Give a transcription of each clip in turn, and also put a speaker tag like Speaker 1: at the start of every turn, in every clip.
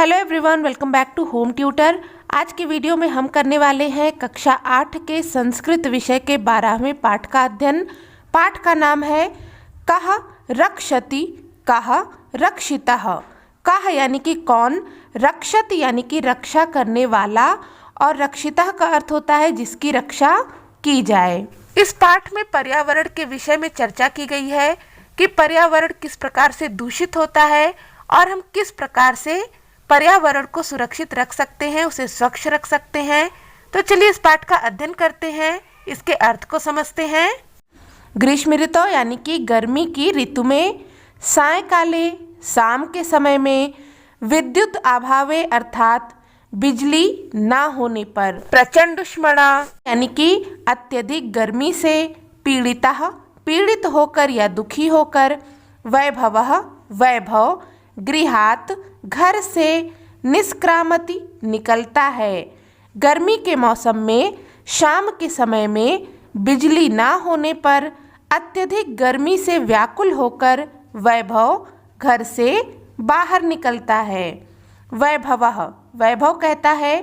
Speaker 1: Hello everyone, welcome back to home tutor. आज की video में हम करने वाले हैं कक्षा 8 के संस्कृत विषय के 12वें पाठ का अध्ययन। पाठ का नाम है कः रक्षति कः रक्षितः। कः यानी कि कौन, रक्षत यानी कि रक्षा करने वाला, और रक्षितः का अर्थ होता है जिसकी रक्षा की जाए। इस पाठ में पर्यावरण के विषय में चर्चा की गई है कि पर्यावरण किस प्रकार से दूषित होता है और हम किस प्रकार से पर्यावरण को सुरक्षित रख सकते हैं, उसे स्वच्छ रख सकते हैं। तो चलिए इस पाठ का अध्ययन करते हैं, इसके अर्थ को समझते हैं। ग्रीष्म ऋतु यानी कि गर्मी की ऋतु में, सायकाले शाम के समय में, विद्युत अभावे अर्थात बिजली ना होने पर, प्रचंड उष्मणा यानी कि अत्यधिक गर्मी से, पीड़ितः पीड़ित होकर या दुखी होकर, वैभवः वैभव, गृहात घर से, निष्क्रामति निकलता है। गर्मी के मौसम में शाम के समय में बिजली ना होने पर अत्यधिक गर्मी से व्याकुल होकर वैभव घर से बाहर निकलता है। वैभवः वैभव कहता है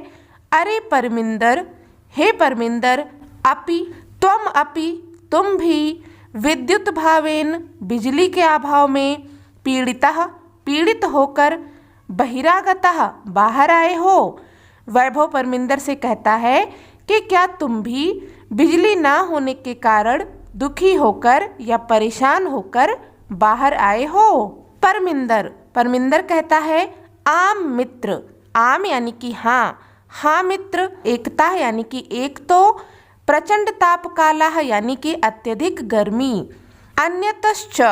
Speaker 1: अरे परमिंदर, हे परमिंदर, अपि तुम भी, विद्युत भावेन बिजली के अभाव में, पीड़ितः पीड़ित होकर, बहिरागतः बाहर आए हो। वैभव परमिंदर से कहता है कि क्या तुम भी बिजली ना होने के कारण दुखी होकर या परेशान होकर बाहर आए हो। परमिंदर कहता है आम मित्र, आम यानी कि हाँ, हाँ मित्र, एकता यानी कि एक तो, प्रचंड ताप काला यानी कि अत्यधिक गर्मी, अन्यतश्च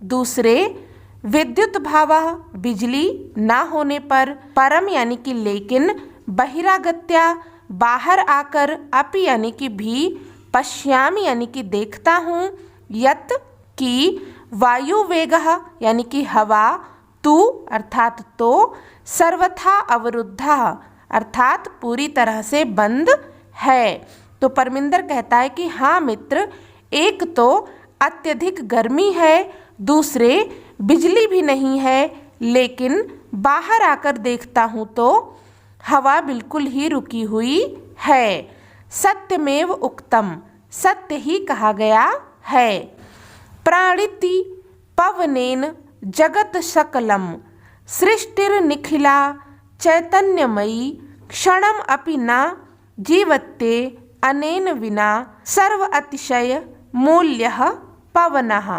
Speaker 1: दूसरे, विद्युत भावः बिजली ना होने पर, परम यानी कि लेकिन, बहिरागत्या बाहर आकर, अपि यानी कि भी, पश्यामि यानी कि देखता हूँ, यत् की, वायु वेगः यानी कि हवा, तू अर्थात तो, सर्वथा अवरुद्धः अर्थात पूरी तरह से बंद है। तो परमिंदर कहता है कि हाँ मित्र, एक तो अत्यधिक गर्मी है, दूसरे बिजली भी नहीं है, लेकिन बाहर आकर देखता हूँ तो हवा बिल्कुल ही रुकी हुई है। सत्यमेव उक्तम, सत्य ही कहा गया है। प्राणिति पवनेन जगत सकलम, सृष्टिर्निखिला चैतन्यमयी, क्षणम अपि न जीवत्ते अनेन विना, सर्व अतिशय मूल्यः पवनः।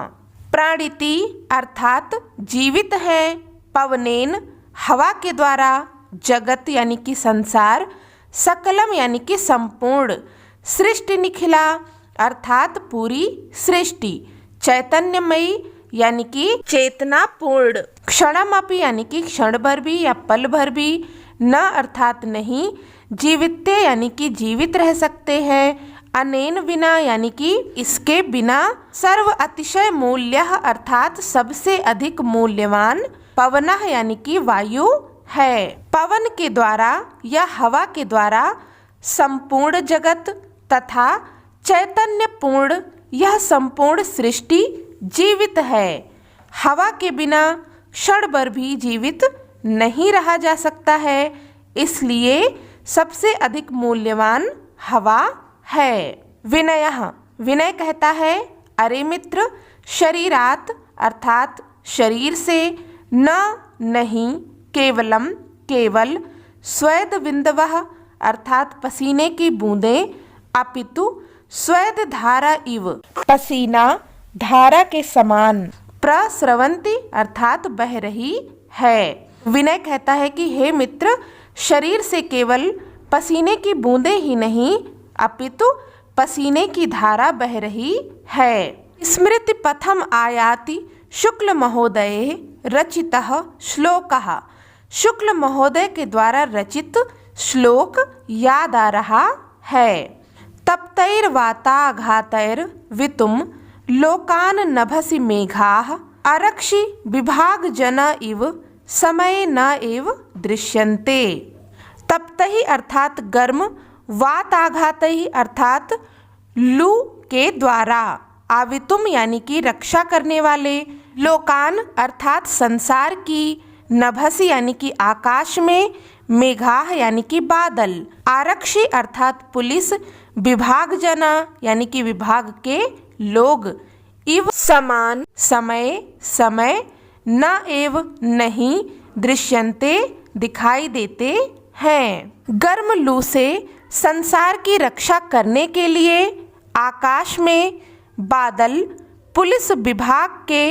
Speaker 1: प्राणिति अर्थात जीवित है, पवनेन हवा के द्वारा, जगत यानी कि संसार, सकलम यानी कि संपूर्ण, सृष्टि निखिला अर्थात पूरी सृष्टि, चैतन्यमयी यानी कि चेतना पूर्ण, क्षणम अपि यानी कि क्षण भर भी या पल भर भी, न अर्थात नहीं, जीवित्य यानी कि जीवित रह सकते हैं, अनेन विना यानी कि इसके बिना, सर्व अतिशय मूल्यः अर्थात सबसे अधिक मूल्यवान, पवनः यानी कि वायु है। पवन के द्वारा या हवा के द्वारा संपूर्ण जगत तथा चैतन्य पूर्ण यह संपूर्ण सृष्टि जीवित है। हवा के बिना क्षण भर भी जीवित नहीं रहा जा सकता है, इसलिए सबसे अधिक मूल्यवान हवा है। विनयः विनय कहता है अरे मित्र, शरीरात अर्थात शरीर से, न नहीं, केवलम केवल, स्वेद बिंदवः अर्थात पसीने की बूंदें, अपितु स्वेद धारा इव पसीना धारा के समान, प्रस्रवंती अर्थात बह रही है। विनय कहता है कि हे मित्र, शरीर से केवल पसीने की बूंदें ही नहीं अपितु पसीने की धारा बह रही है। स्मृति पथम आयाति शुक्ल महोदय रचितः श्लोकः, शुक्ल महोदय के द्वारा रचित श्लोक याद आ रहा है। तप्तैर्वाताघातैर् वितुम लोकान नभसि मेघाः, आरक्षि विभाग जन इव समय न एव दृश्यन्ते। तप्तहि अर्थात गर्म, वाताघातहि अर्थात लू के द्वारा, आवितुम यानी कि रक्षा करने वाले, लोकान अर्थात संसार की, नभसि यानी कि आकाश में, मेघाः यानी कि बादल, आरक्षी अर्थात पुलिस, विभागजना यानी कि विभाग के लोग, इव समान समय, समय, न एव नहीं, दृश्यन्ते दिखाई देते हैं। गर्म लू से संसार की रक्षा करने के लिए आकाश में बादल पुलिस विभाग के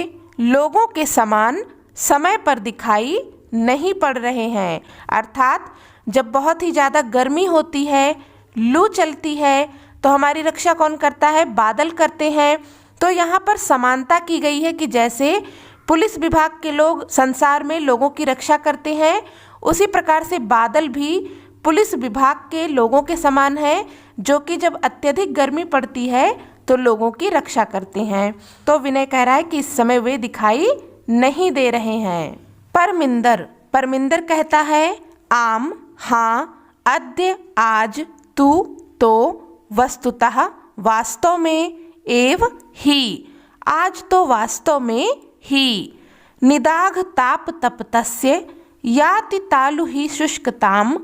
Speaker 1: लोगों के समान समय पर दिखाई नहीं पड़ रहे हैं। अर्थात जब बहुत ही ज़्यादा गर्मी होती है, लू चलती है, तो हमारी रक्षा कौन करता है? बादल करते हैं। तो यहाँ पर समानता की गई है कि जैसे पुलिस विभाग के लोग संसार में लोगों की रक्षा करते हैं, उसी प्रकार से बादल भी पुलिस विभाग के लोगों के समान है, जो कि जब अत्यधिक गर्मी पड़ती है तो लोगों की रक्षा करते हैं। तो विनय कह रहा है कि इस समय वे दिखाई नहीं दे रहे हैं। परमिंदर, परमिंदर कहता है आम, हाँ, अद्य, आज, तू, तो, वस्तुतः, वास्तव में, एव, ही, आज तो वास्तव में ही, निदाघ ताप तप्तस्य याति तालु ही शुष्कताम,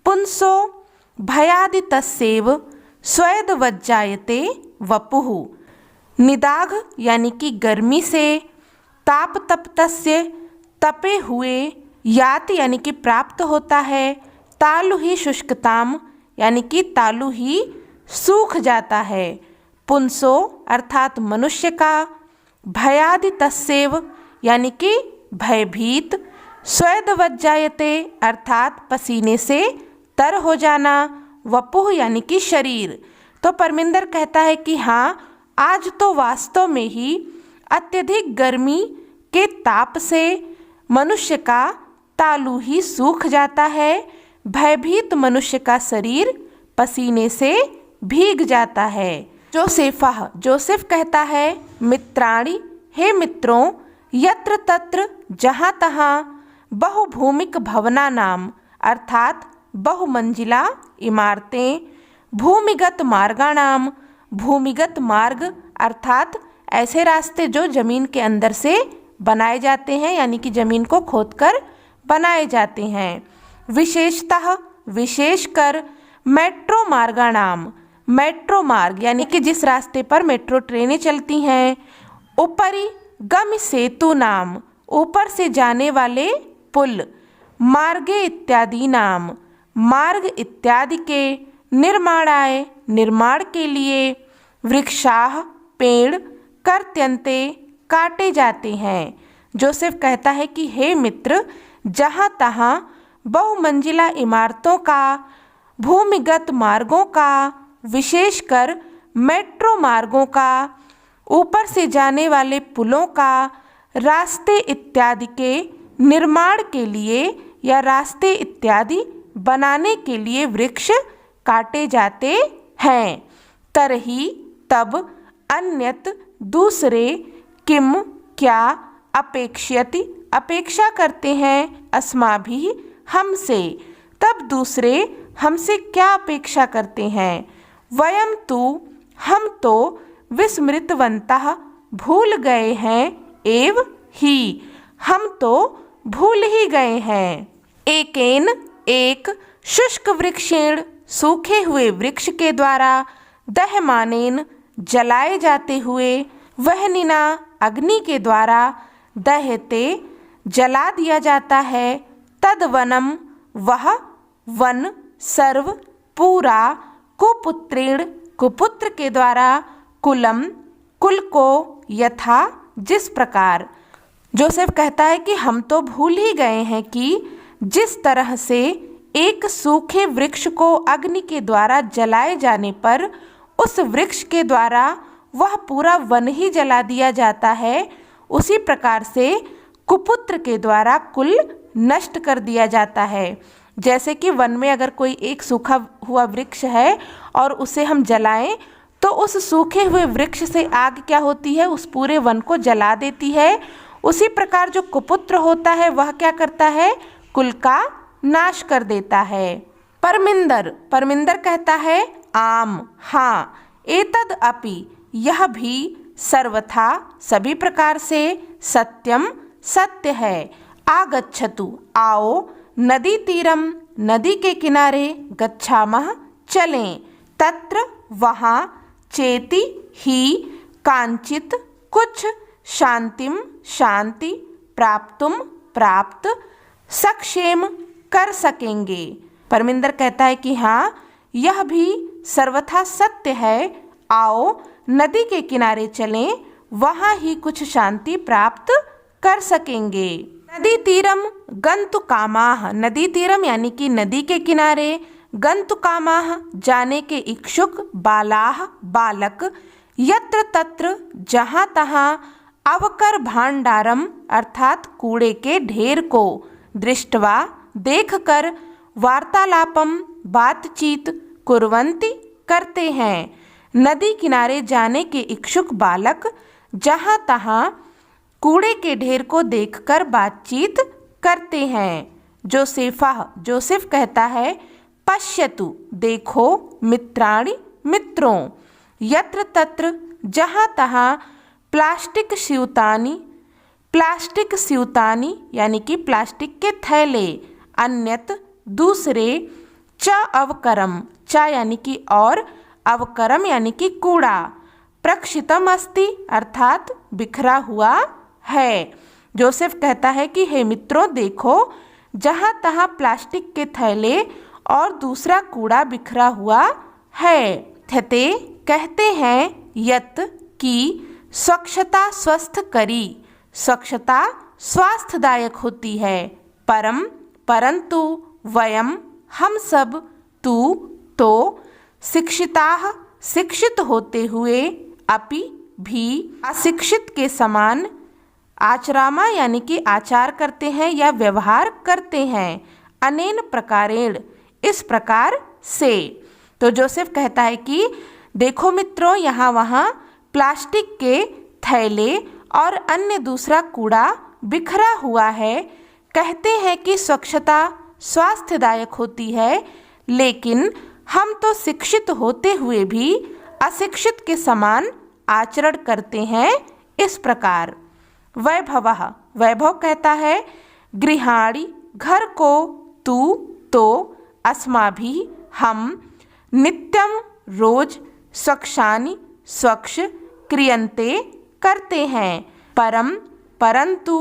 Speaker 1: पुंसो भयादितस्येव स्वेदवज्जायते वपुः। निदाघ यानी कि गर्मी से, ताप तप्तस्य तपे हुए, याति यानी कि प्राप्त होता है, तालु ही शुष्कताम यानी कि तालु ही सूख जाता है, पुंसो अर्थात मनुष्य का, भयादितस्येव यानी कि भयभीत, स्वेदवज्जायते अर्थात पसीने से तर हो जाना, वपुः यानी कि शरीर। तो परमिंदर कहता है कि हाँ, आज तो वास्तव में ही अत्यधिक गर्मी के ताप से मनुष्य का तालु ही सूख जाता है, भयभीत मनुष्य का शरीर पसीने से भीग जाता है। जोसेफः, जोसेफ कहता है मित्राणि, हे मित्रों, यत्र तत्र जहाँ तहाँ, बहुभूमिक भवना नाम अर्थात बहुमंजिला इमारतें, भूमिगत मार्गाणाम, भूमिगत मार्ग अर्थात ऐसे रास्ते जो जमीन के अंदर से बनाए जाते हैं, यानी कि जमीन को खोदकर बनाए जाते हैं, विशेषतः विशेषकर मेट्रो मार्गाणाम, मेट्रो मार्ग यानी कि जिस रास्ते पर मेट्रो ट्रेनें चलती हैं, ऊपरी गम सेतु नाम, ऊपर से जाने वाले पुल, मार्गे इत्यादि नाम, मार्ग इत्यादि के, निर्माणाय निर्माण के लिए, वृक्षाः पेड़, कर्त्यन्ते काटे जाते हैं। जोसेफ कहता है कि हे मित्र, जहाँ तहाँ बहुमंजिला इमारतों का, भूमिगत मार्गों का, विशेषकर मेट्रो मार्गों का, ऊपर से जाने वाले पुलों का, रास्ते इत्यादि के निर्माण के लिए या रास्ते इत्यादि बनाने के लिए वृक्ष काटे जाते हैं। तरही तब, अन्यत दूसरे, किम क्या, अपेक्ष्यति अपेक्षा करते हैं, अस्माभिः हमसे, तब दूसरे हमसे क्या अपेक्षा करते हैं, वयम तु हम तो, विस्मृतवन्तः भूल गए हैं, एव ही हम तो भूल ही गए हैं। एकेन एक, शुष्क वृक्षेण सूखे हुए वृक्ष के द्वारा, दह्यमानेन जलाए जाते हुए, वह्निना अग्नि के द्वारा, दह्यते जला दिया जाता है, तद्वनम वह वन, सर्व पूरा, कुपुत्रेण कुपुत्र के द्वारा, कुलम कुल को, यथा जिस प्रकार। जोसेफ कहता है कि हम तो भूल ही गए हैं कि जिस तरह से एक सूखे वृक्ष को अग्नि के द्वारा जलाए जाने पर उस वृक्ष के द्वारा वह पूरा वन ही जला दिया जाता है, उसी प्रकार से कुपुत्र के द्वारा कुल नष्ट कर दिया जाता है। जैसे कि वन में अगर कोई एक सूखा हुआ वृक्ष है और उसे हम जलाएं तो उस सूखे हुए वृक्ष से आग क्या होती है, उस पूरे वन को जला देती है। उसी प्रकार जो कुपुत्र होता है वह क्या करता है, कुल का नाश कर देता है। परमिंदर, परमिंदर कहता है आम, हाँ, एतद अपि यह भी, सर्वथा सभी प्रकार से, सत्यम सत्य है, आगच्छतु आओ, नदी तीरम नदी के किनारे, गच्छामः चलें, तत्र वहाँ, चेति ही कांचित कुछ, शांतिम शांति, प्राप्तुम प्राप्त, सक्षेम कर सकेंगे। परमिंदर कहता है कि हाँ, यह भी सर्वथा सत्य है। आओ नदी के किनारे चलें, वहाँ ही कुछ शांति प्राप्त कर सकेंगे। नदी तीरम गंतु कामाह, नदी तीरम यानी कि नदी के किनारे, गंतु कामाह जाने के इच्छुक, बालाह बालक, यत्र तत्र जहाँ तहाँ, अवकर भांडारम अर्थात कूड़े के ढेर को, दृष्टवा देखकर, वार्तालापम बातचीत, कुर्वन्ति करते हैं। नदी किनारे जाने के इच्छुक बालक जहाँ तहाँ कूड़े के ढेर को देखकर बातचीत करते हैं। जोसेफ कहता है पश्यतु देखो, मित्राणि मित्रों, यत्र तत्र जहाँ तहाँ, प्लास्टिक स्यूतानि यानी कि प्लास्टिक के थैले, अन्यत दूसरे, च अवकरम, च यानी कि और, अवकरम यानी कि कूड़ा, प्रक्षितम अस्ति अर्थात बिखरा हुआ है। जोसेफ कहता है कि हे मित्रों देखो, जहाँ तहाँ प्लास्टिक के थैले और दूसरा कूड़ा बिखरा हुआ है। थते कहते हैं यत की स्वच्छता स्वस्थ करी, स्वच्छता स्वास्थ्यदायक होती है। परंतु वयम हम सब, तू तो, शिक्षिताः शिक्षित होते हुए, अपि भी अशिक्षित के समान, आचरामा यानी कि आचार करते हैं या व्यवहार करते हैं, अनेन प्रकारेण इस प्रकार से। तो जोसेफ कहता है कि देखो मित्रों, यहाँ वहाँ प्लास्टिक के थैले और अन्य दूसरा कूड़ा बिखरा हुआ है। कहते हैं कि स्वच्छता स्वास्थ्यदायक होती है, लेकिन हम तो शिक्षित होते हुए भी अशिक्षित के समान आचरण करते हैं इस प्रकार। वैभव कहता है गृहाणि घर को, तू तो, अस्माभिः हम, नित्यम रोज, स्वच्छानि स्वच्छ, क्रियन्ते करते हैं, परंतु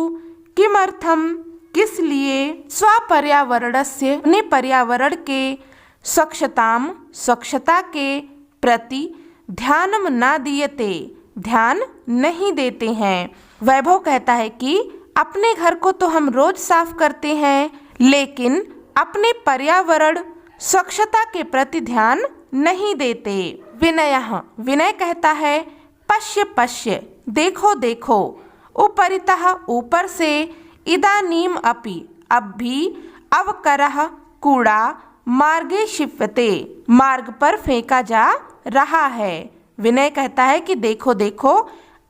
Speaker 1: किमर्थम किस लिए, स्वपर्यावरणस्य अपने पर्यावरण के, स्वच्छता के प्रति ध्यानम न दीयते ध्यान नहीं देते हैं। वैभव कहता है कि अपने घर को तो हम रोज साफ करते हैं, लेकिन अपने पर्यावरण स्वच्छता के प्रति ध्यान नहीं देते। विनय कहता है पश्य देखो देखो, उपरितः ऊपर से, इदानीम अपि अब भी, अवकरः कूड़ा, मार्गे क्षिप्यते मार्ग पर फेंका जा रहा है। विनय कहता है कि देखो देखो,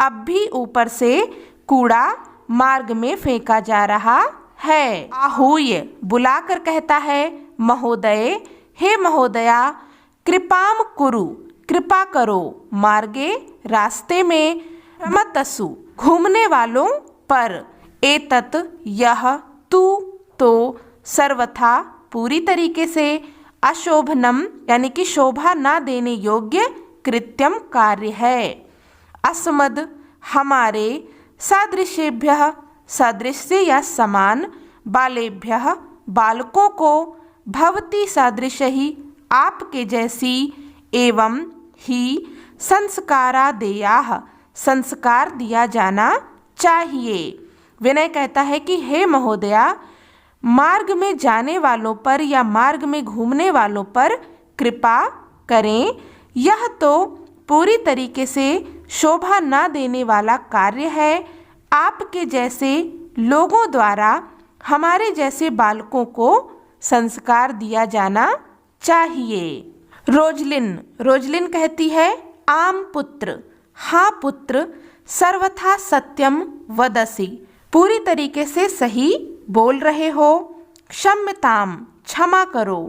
Speaker 1: अब भी ऊपर से कूड़ा मार्ग में फेंका जा रहा है। आहूय बुलाकर कहता है महोदय, हे महोदया, कृपाम कुरु कृपा करो, मार्गे रास्ते में, प्रमतसु घूमने वालों पर, एतत् यह, तू तो, सर्वथा पूरी तरीके से, अशोभनम यानी कि शोभा ना देने योग्य, कृत्यम कार्य है। अस्मद हमारे, सदृशेभ्यः सदृश्य या समान, बालेभ्यः बालकों को, भवती सदृश ही आपके जैसी, एवं ही संस्कारादेयाः संस्कार दिया जाना चाहिए। विनय कहता है कि हे महोदया, मार्ग में जाने वालों पर या मार्ग में घूमने वालों पर कृपा करें। यह तो पूरी तरीके से शोभा न देने वाला कार्य है। आपके जैसे लोगों द्वारा हमारे जैसे बालकों को संस्कार दिया जाना चाहिए। रोजलिन कहती है आम पुत्र, हाँ पुत्र, सर्वथा सत्यम वदसि, पूरी तरीके से सही बोल रहे हो। क्षम्यताम क्षमा करो।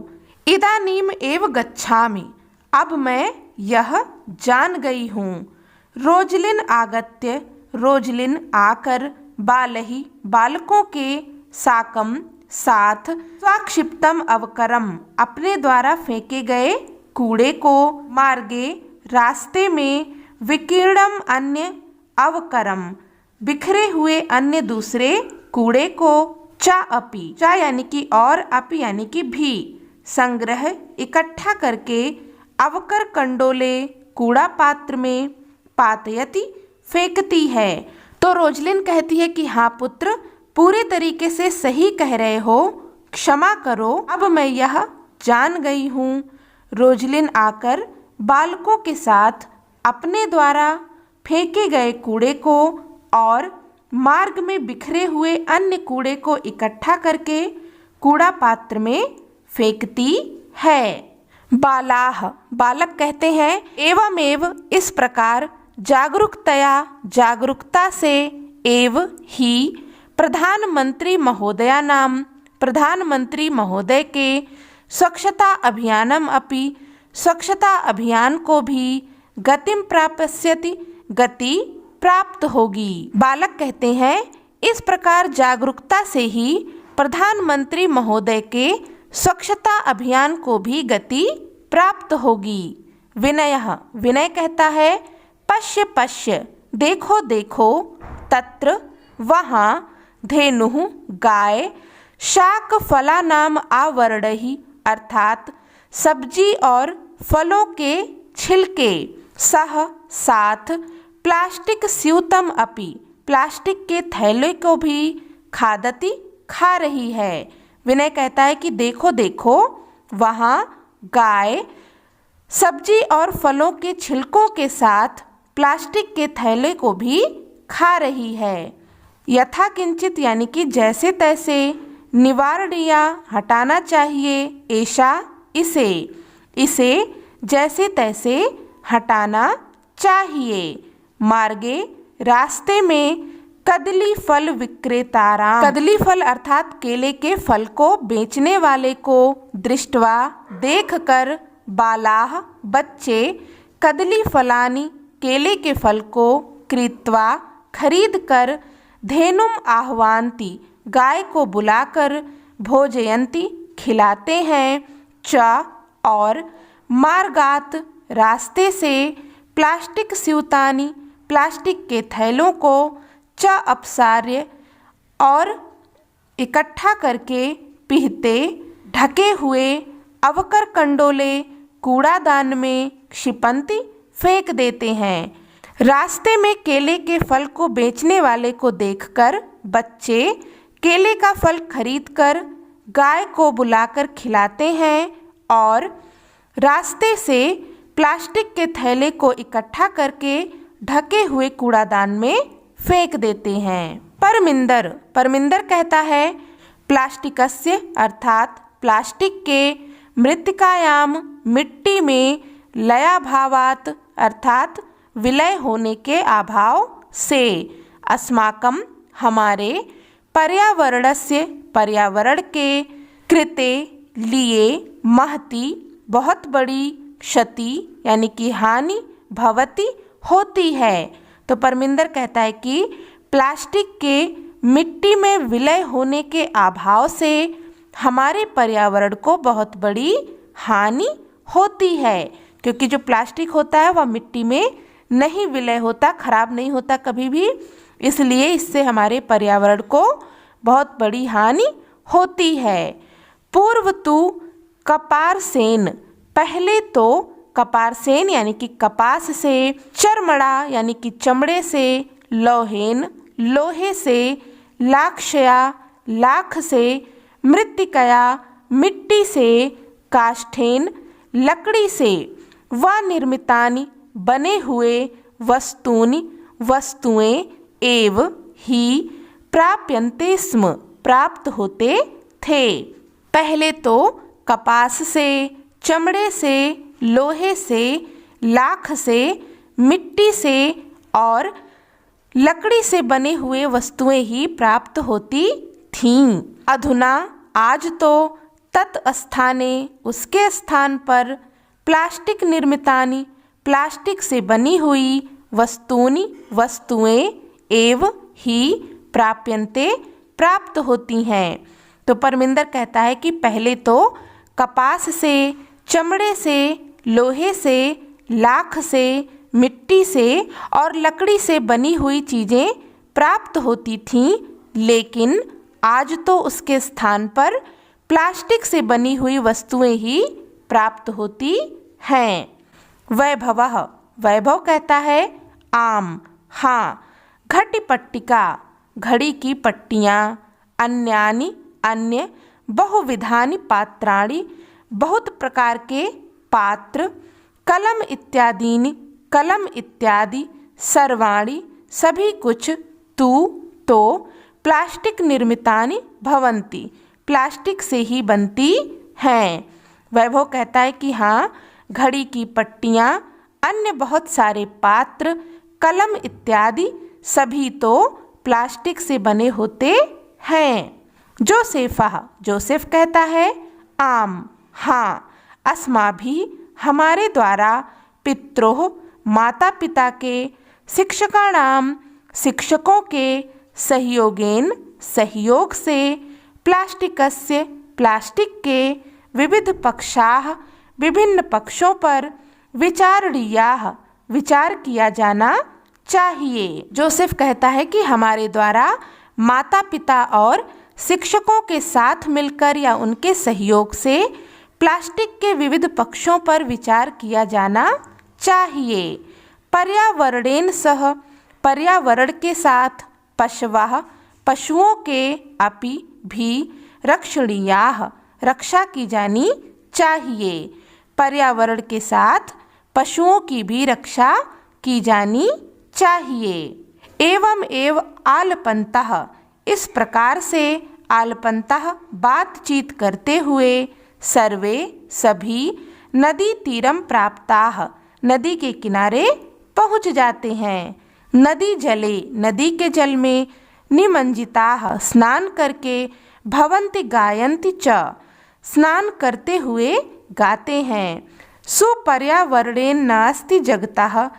Speaker 1: इदानीम एव गच्छामि, अब मैं यह जान गई हूँ। रोजलिन आगत्य, रोजलिन आकर, बालही बालकों के, साकम साथ, स्वाक्षिप्तम अवकरम अपने द्वारा फेंके गए कूड़े को, मार्गे रास्ते में, विकीर्णम अन्य अवकरम बिखरे हुए अन्य दूसरे कूड़े को, चा अपि चा यानी कि और, अपि यानी कि भी, संग्रह इकट्ठा करके, अवकर कंडोले कूड़ा पात्र में, पातयति फेंकती है। तो रोजलिन कहती है कि हाँ पुत्र, पूरे तरीके से सही कह रहे हो, क्षमा करो, अब मैं यह जान गई हूँ। रोजलिन आकर बालकों के साथ अपने द्वारा फेंके गए कूड़े को और मार्ग में बिखरे हुए अन्य कूड़े को इकट्ठा करके कूड़ा पात्र में फेंकती है। बालाह बालक कहते हैं एवमेव इस प्रकार, जागरूकता से, एव ही प्रधानमंत्री महोदया नाम प्रधानमंत्री महोदय के, स्वच्छता अभियानम अपि स्वच्छता अभियान को भी, गतिम प्राप्स्यति गति प्राप्त होगी। बालक कहते हैं इस प्रकार जागरूकता से ही प्रधानमंत्री महोदय के स्वच्छता अभियान को भी गति प्राप्त होगी। विनय कहता है पश्य पश्य देखो देखो, तत्र वहाँ, धेनुः गाय, शाक फला नाम आवरणहि अर्थात सब्जी और फलों के छिलके, सह साथ, प्लास्टिक स्यूतम अपि प्लास्टिक के थैले को भी, खादति खा रही है। विनय कहता है कि देखो देखो, वहाँ गाय सब्जी और फलों के छिलकों के साथ प्लास्टिक के थैले को भी खा रही है। यथा किंचित यानी कि जैसे तैसे, निवारणीया हटाना चाहिए, ऐसा इसे जैसे तैसे हटाना चाहिए। मार्गे रास्ते में, कदली फल विक्रेताराम कदली फल अर्थात केले के फल को बेचने वाले को, दृष्टवा देखकर, बालाह बच्चे, कदली फलानी केले के फल को, क्रीत्वा खरीद कर, धेनुम आह्वान्ति गाय को बुलाकर, भोजयन्ति खिलाते हैं, च और, मार्गात रास्ते से, प्लास्टिक स्यूतानी प्लास्टिक के थैलों को, च अपसार्य और इकट्ठा करके, पिहते ढके हुए, अवकर कंडोले कूड़ादान में, क्षिपंती फेंक देते हैं। रास्ते में केले के फल को बेचने वाले को देखकर बच्चे केले का फल खरीदकर गाय को बुलाकर खिलाते हैं और रास्ते से प्लास्टिक के थैले को इकट्ठा करके ढके हुए कूड़ादान में फेंक देते हैं। परमिंदर कहता है प्लास्टिकस्य अर्थात प्लास्टिक के, मृत्तिकायाम मिट्टी में, लयाभावात अर्थात विलय होने के अभाव से, अस्माकं हमारे, पर्यावरणस्य पर्यावरण के, कृते लिए, महती बहुत बड़ी, क्षति यानी कि हानि, भवती होती है। तो परमिंदर कहता है कि प्लास्टिक के मिट्टी में विलय होने के अभाव से हमारे पर्यावरण को बहुत बड़ी हानि होती है, क्योंकि जो प्लास्टिक होता है वह मिट्टी में नहीं विलय होता, खराब नहीं होता कभी भी, इसलिए इससे हमारे पर्यावरण को बहुत बड़ी हानि होती है। पूर्व तु कपारसेन पहले तो, कपारसेन यानी कि कपास से, चर्मड़ा यानी कि चमड़े से, लौहेन लोहे से, लाक्षया लाख से, मृत्तिकया मिट्टी से, काष्ठेन लकड़ी से, व निर्मितानि बने हुए, वस्तूनि वस्तुएं, एव ही प्राप्यन्ते स्म प्राप्त होते थे। पहले तो कपास से, चमड़े से, लोहे से, लाख से, मिट्टी से और लकड़ी से बने हुए वस्तुएं ही प्राप्त होती थीं। अधुना आज तो तत्स्थाने उसके स्थान पर, प्लास्टिक निर्मितानि प्लास्टिक से बनी हुई, वस्तूनि वस्तुएं, एव ही प्राप्यन्ते प्राप्त होती हैं। तो परमिंदर कहता है कि पहले तो कपास से, चमड़े से, लोहे से, लाख से, मिट्टी से और लकड़ी से बनी हुई चीज़ें प्राप्त होती थीं, लेकिन आज तो उसके स्थान पर प्लास्टिक से बनी हुई वस्तुएं ही प्राप्त होती हैं। वैभवः, वैभव कहता है आम, हाँ। घटिपट्टिका, घड़ी की पट्टियाँ। अन्यानि, अन्य। बहुविधानि पात्राणि, बहुत प्रकार के पात्र। कलम इत्यादीनि, कलम इत्यादि। सर्वाणि, सभी कुछ। तु, तो। प्लास्टिक निर्मितानि भवन्ति, प्लास्टिक से ही बनती हैं। वैभव कहता है कि हाँ, घड़ी की पट्टियाँ, अन्य बहुत सारे पात्र, कलम इत्यादि सभी तो प्लास्टिक से बने होते हैं। जोसेफः, जोसेफ कहता है आम, हाँ। अस्माभिः, हमारे द्वारा। पित्रोः, माता पिता के। शिक्षकाणां, शिक्षकों के। सहयोगेन, सहयोग से। प्लास्टिकस्य, प्लास्टिक के। विविध पक्षाः, विभिन्न पक्षों पर। विचारणीयाः, विचार किया जाना चाहिए। जोसेफ कहता है कि हमारे द्वारा माता पिता और शिक्षकों के साथ मिलकर या उनके सहयोग से प्लास्टिक के विविध पक्षों पर विचार किया जाना चाहिए। पर्यावरणेन सह, पर्यावरण के साथ। पशवः, पशुओं के। अपि, भी। रक्षणीयाः, रक्षा की जानी चाहिए। पर्यावरण के साथ पशुओं की भी रक्षा की जानी चाहिए। एवं एव आलपन्तः, इस प्रकार से। आलपन्तः, बातचीत करते हुए। सर्वे, सभी। नदी तीरम प्राप्ताः, नदी के किनारे पहुँच जाते हैं। नदी जले, नदी के जल में। निमज्जिताः, स्नान करके। भवन्ति गायन्ति च, स्नान करते हुए गाते हैं। सुपर्यावरणेन नास्ति जगतः,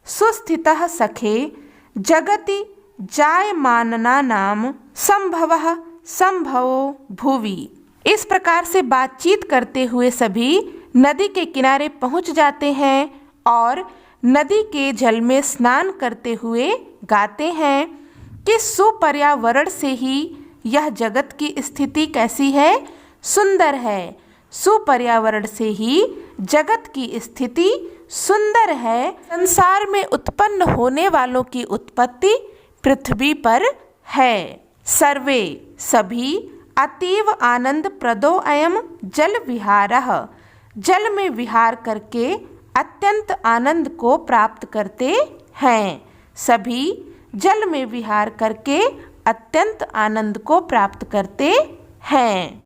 Speaker 1: सुस्थितः सखे। जगति जायमानानां संभवः, संभवो भुवि। इस प्रकार से बातचीत करते हुए सभी नदी के किनारे पहुंच जाते हैं और नदी के जल में स्नान करते हुए गाते हैं कि सुपर्यावरण से ही यह जगत की स्थिति कैसी है, सुंदर है। सुपर्यावरण से ही जगत की स्थिति सुंदर है। संसार में उत्पन्न होने वालों की उत्पत्ति पृथ्वी पर है। सर्वे, सभी। अतीव आनंद प्रदो अयम जल विहारः, जल में विहार करके अत्यंत आनंद को प्राप्त करते हैं। सभी जल में विहार करके अत्यंत आनंद को प्राप्त करते हैं।